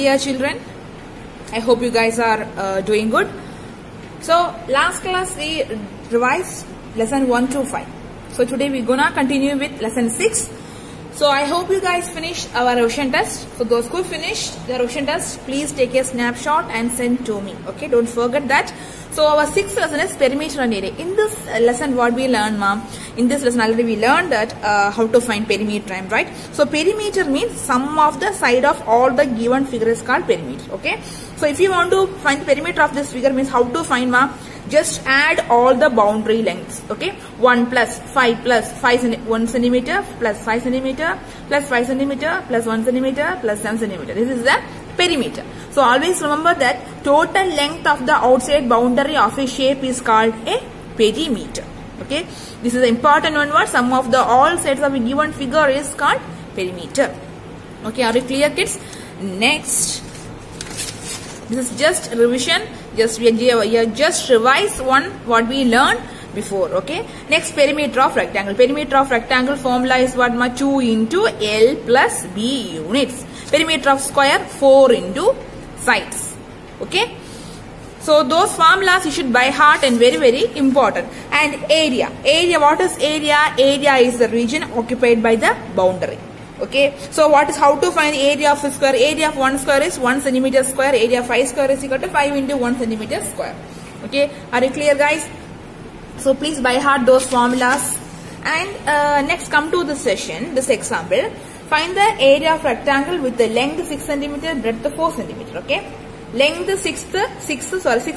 dear children. I hope you guys are doing good. So last class we revised lesson 1 to 5. So today we're gonna continue with lesson 6. So I hope you guys finished our revision test. So those who finished the revision test, please take a snapshot and send to me. Okay, don't forget that. So our sixth lesson is perimeter and area. In this lesson, what we learned, ma'am? In this lesson already we learned that how to find perimeter, right? So perimeter means sum of the side of all the given figure is called perimeter. Okay. So if you want to find the perimeter of this figure, means how to find, ma'am? Just add all the boundary lengths. Okay. 1 plus 5 plus 1 centimeter plus 5 centimeter plus 5 centimeter plus 1 centimeter plus 7 centimeter. This is the perimeter. So always remember that total length of the outside boundary of a shape is called a perimeter. Okay. This is the important one word. Sum of the all sides of a given figure is called perimeter. Okay. Are you clear, kids? Next. This is just revision. Just revise what we learned before. Okay. Next, perimeter of rectangle. Perimeter of rectangle formula is what? 2 into L plus B units. Perimeter of square 4 into sides. Okay. So those formulas you should by heart and very, very important. And area. Area, what is area? Area is the region occupied by the boundary. Okay. So what is, how to find the area of a square? Area of 1 square is 1 centimeter square. Area of 5 square is equal to 5 into 1 centimeter square. Okay. Are you clear, guys? So please by heart those formulas. And next come to this session, this example. Find the area of rectangle with the length 6 centimeter, breadth 4 centimeter. Okay. Length 6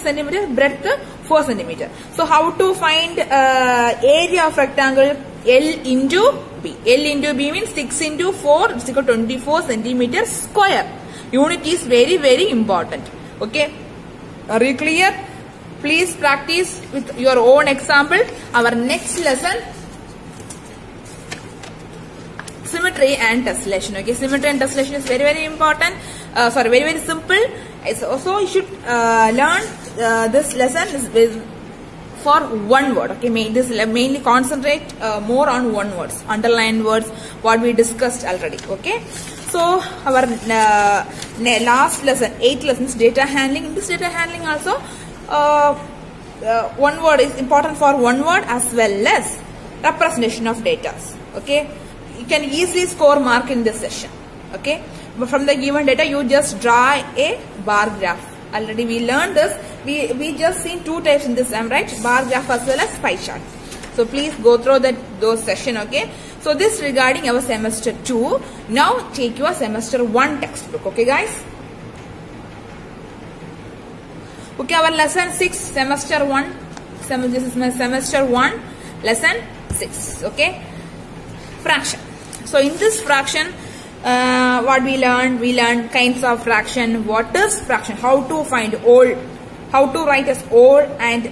centimeter, breadth 4 centimeter. So how to find area of rectangle? L into B. L into B means 6 into 4 is equal to 24 centimeter square. Unit is very, very important. Okay. Are you clear? Please practice with your own example. Our next lesson, symmetry and tessellation. Okay, symmetry and tessellation is very, very important. Very, very simple. So you should learn this lesson is for one word. Okay, this mainly concentrate more on one words, underlined words, what we discussed already. Okay, so our last lesson, 8 lessons, data handling. In this data handling also, one word is important for one word as well as representation of data. Okay, you can easily score mark in this session. Okay, but from the given data you just draw a bar graph. Already we learned this. We just seen 2 types in this exam, right? Bar graph as well as pie chart. So please go through those session. Okay, so this regarding our semester 2. Now take your semester 1 textbook. Okay, guys. Okay, our lesson 6, semester 1. This is my semester 1, lesson 6. Okay, fraction. So in this fraction, what we learned kinds of fraction. What is fraction? How to find all, how to write as all, and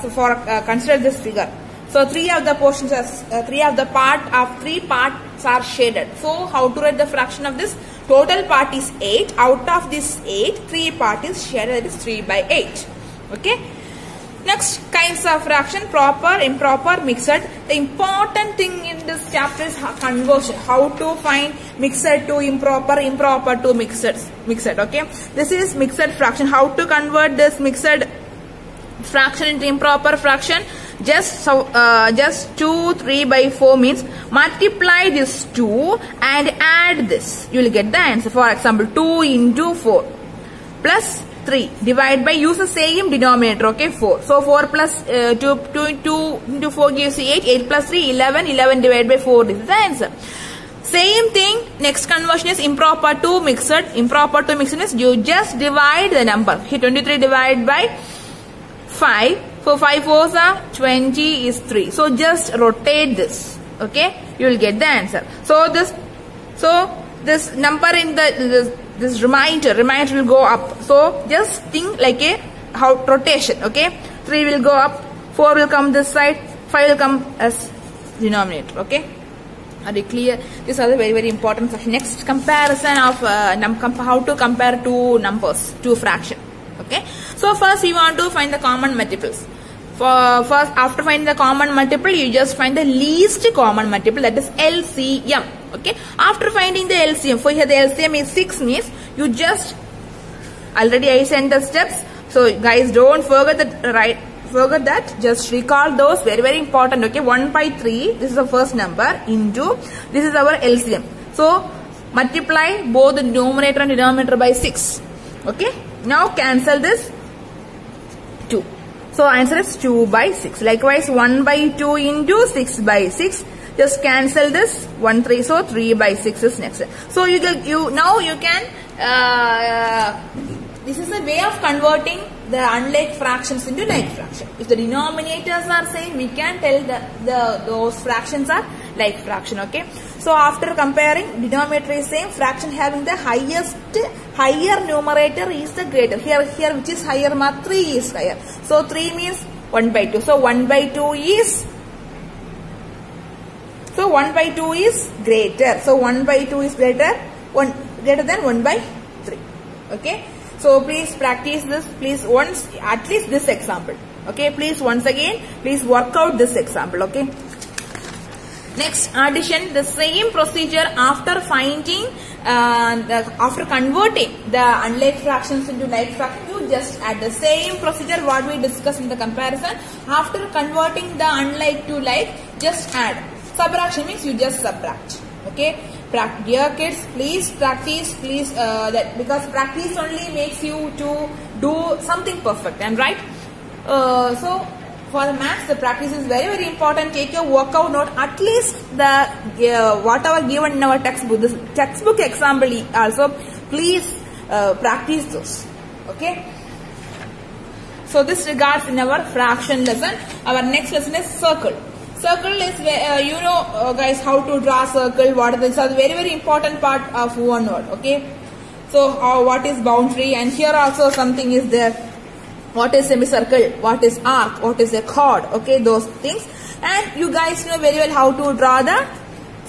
so for consider this figure. So 3 of the portions as 3 of the part 3 parts are shaded. So how to write the fraction of this? Total part is 8. Out of this 8, 3 part is shaded, that is 3 by 8. Okay. Next, kinds of fraction, proper, improper, mixed. The important thing in this chapter is conversion. How to find mixed to improper, improper to mixed. Okay. This is mixed fraction. How to convert this mixed fraction into improper fraction? Just 2 3 by 4 means multiply this 2 and add this. You will get the answer. For example, 2 into 4 plus 3 divide by, use the same denominator. Okay, 4. So 4 plus 2 into 4 gives 8. 8 plus 3 11. 11 divided by 4. This is the answer. Same thing. Next conversion is improper to mixed. Improper to mixed means you just divide the number. Okay, 23 divided by 5. So 5 fours are 20 is 3. So just rotate this. Okay, you will get the answer. So this number in this remainder will go up. So just think like a rotation. Okay, 3 will go up, 4 will come this side, 5 will come as denominator. Okay, are you clear? These are the very, very important section. Next, comparison of how to compare two numbers, two fraction. Okay, so first we want to find the common multiples. First, after finding the common multiple, you just find the least common multiple, that is LCM. Okay. After finding the LCM, for here the LCM is 6 means you just Already I sent the steps. So guys, don't forget that. Just recall those. Very, very important. Okay, 1 by 3. This is the first number into. This is our LCM. So multiply both the numerator and denominator by 6. Okay. Now cancel this 2. So answer is 2 by 6. Likewise, 1 by 2 into 6 by 6. Just cancel this 1 3. So 3 by 6 is next. So now you can. This is a way of converting the unlike fractions into like fraction. If the denominators are same, we can tell those fractions are like fraction. Okay. So after comparing, denominator is same, fraction having the higher numerator is the greater. Here which is higher, 3 is higher. So 3 means 1 by 2. So 1 by 2 is. So 1 by 2 is greater. So 1 by 2 is greater than 1 by 3. Okay. So please practice this. Please once, at least this example. Okay. Please once again, please work out this example. Okay. Next, addition, the same procedure after finding, after converting the unlike fractions into like fraction, you just add the same procedure what we discussed in the comparison. After converting the unlike to like, just add. Subtraction means you just subtract. Okay. Dear kids, please practice, please, because practice only makes you to do something perfect. And right? So for the maths, the practice is very, very important. Take your workout note, at least the whatever given in our textbook. This textbook example also, please practice those. Okay. So this regards in our fraction lesson. Our next lesson is circle. Circle is, guys, how to draw circle. What is this? So very, very important part of one word. Okay. So what is boundary? And here also something is there. What is semicircle? What is arc? What is a chord? Okay, those things. And you guys know very well how to draw the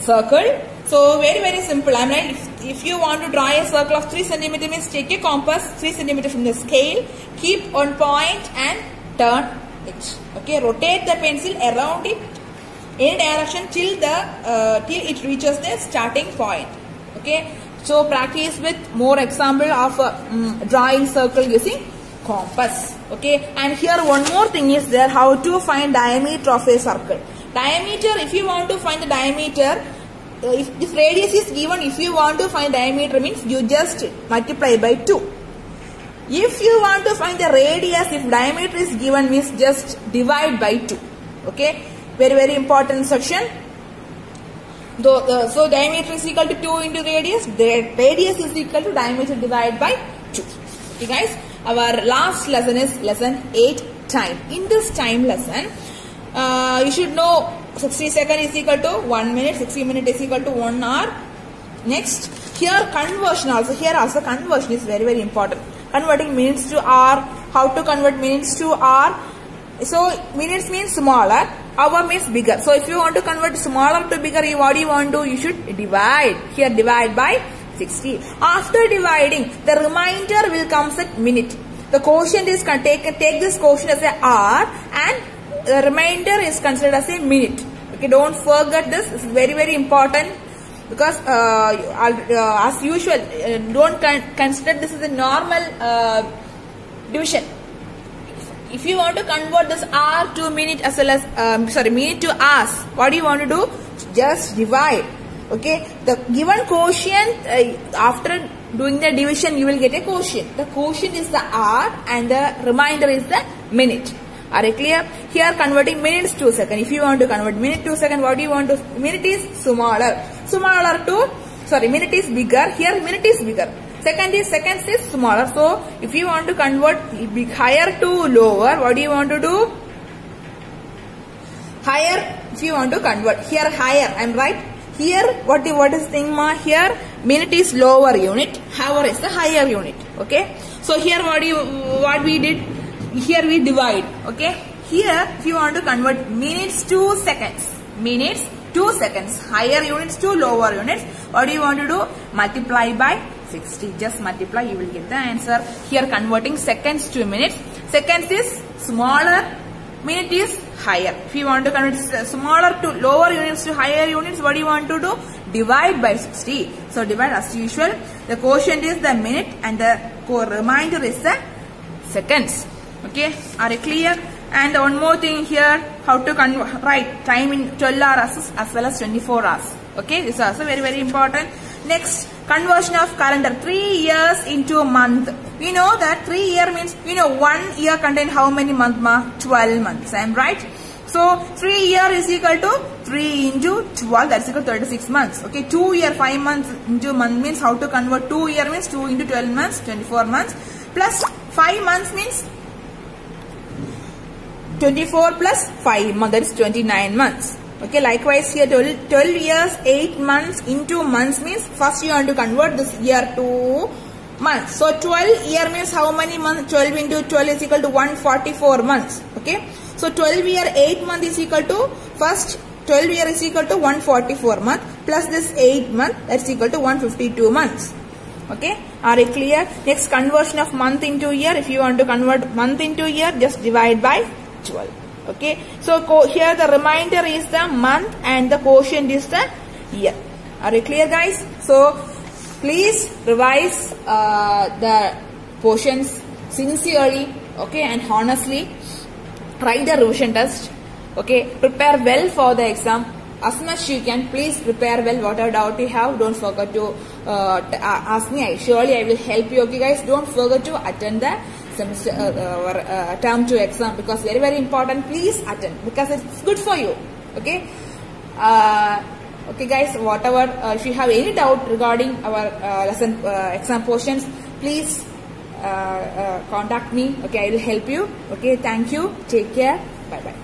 circle. So very, very simple. I'm like, if you want to draw a circle of 3 cm, means take a compass 3 cm from the scale, keep on point and turn it. Okay, rotate the pencil around it in direction till it reaches the starting point. Okay, so practice with more example of drawing circle using compass. Okay, and here one more thing is there, how to find diameter of a circle. Diameter, if you want to find the diameter, if radius is given, if you want to find diameter means you just multiply by 2. If you want to find the radius, if diameter is given means just divide by 2. Okay, very, very important section. So diameter is equal to 2 into radius. The radius is equal to diameter divided by 2. Okay guys, our last lesson is lesson 8, time. In this time lesson, you should know 60 seconds is equal to 1 minute, 60 minutes is equal to 1 hour. Next, here conversion also. Here also conversion is very, very important. Converting minutes to hour. How to convert minutes to hour? So minutes means smaller, hour means bigger. So if you want to convert smaller to bigger, what do you want to do? You should divide. Here divide by 60. After dividing, the remainder will come at minute. The quotient is take this quotient as a hour and the remainder is considered as a minute. Okay, don't forget this. It's very, very important. Because as usual, don't consider this as a normal division. If you want to convert this hour to minute as well as minute to hours, what do you want to do? Just divide. Okay, the given quotient, after doing the division, you will get a quotient. The quotient is the hour and the remainder is the minute. Are you clear? Here converting minutes to second. If you want to convert minute to second, what do you want to? Minute is smaller. Minute is bigger. Here minute is bigger. Seconds is smaller. So if you want to convert higher to lower, what do you want to do? Higher. If you want to convert here higher, I'm right. Here what is thing ma? Here minute is lower unit. Hour is the higher unit. Okay. So here what we did? Here we divide. Okay. Here if you want to convert minutes to seconds. Minutes to seconds. Higher units to lower units. What do you want to do? Multiply by 60. Just multiply, you will get the answer. Here converting seconds to minutes. Seconds is smaller, minute is higher. If you want to convert smaller to lower units to higher units, what do you want to do? Divide by 60. So divide as usual. The quotient is the minute and the remainder is the seconds. Okay, are you clear? And one more thing here, how to write time in 12 hours as well as 24 hours. Okay, this is also very, very important. Next, conversion of calendar, 3 years into a month. We know that 3 year means, 1 year contain how many months? 12 months. I am right? So, 3 year is equal to 3 into 12, that's equal to 36 months. Okay, 2 year, 5 months into month means how to convert 2 year means 2 into 12 months, 24 months. Plus 5 months means 24 plus 5 months, that is 29 months. Okay, likewise here 12 years, 8 months into months means first you have to convert this year to months. So 12 year means how many months? 12 into 12 is equal to 144 months. Okay, so 12 year 8 month is equal to, first 12 year is equal to 144 month plus this 8 month, that's equal to 152 months. Okay, are you clear? Next, conversion of month into year. If you want to convert month into year, just divide by 12. Okay, so here the remainder is the month and the quotient is the year. Are you clear, guys? So please revise the portions sincerely, okay, and honestly. Write the revision test. Okay, prepare well for the exam as much you can. Please prepare well. Whatever doubt you have, don't forget to ask me. Surely I will help you. Okay, guys, don't forget to attend the semester term 2 exam, because very, very important. Please attend because it's good for you. Okay, okay, guys, whatever if you have any doubt regarding our lesson exam portions, please contact me. Okay, I will help you. Okay, thank you. Take care. Bye bye.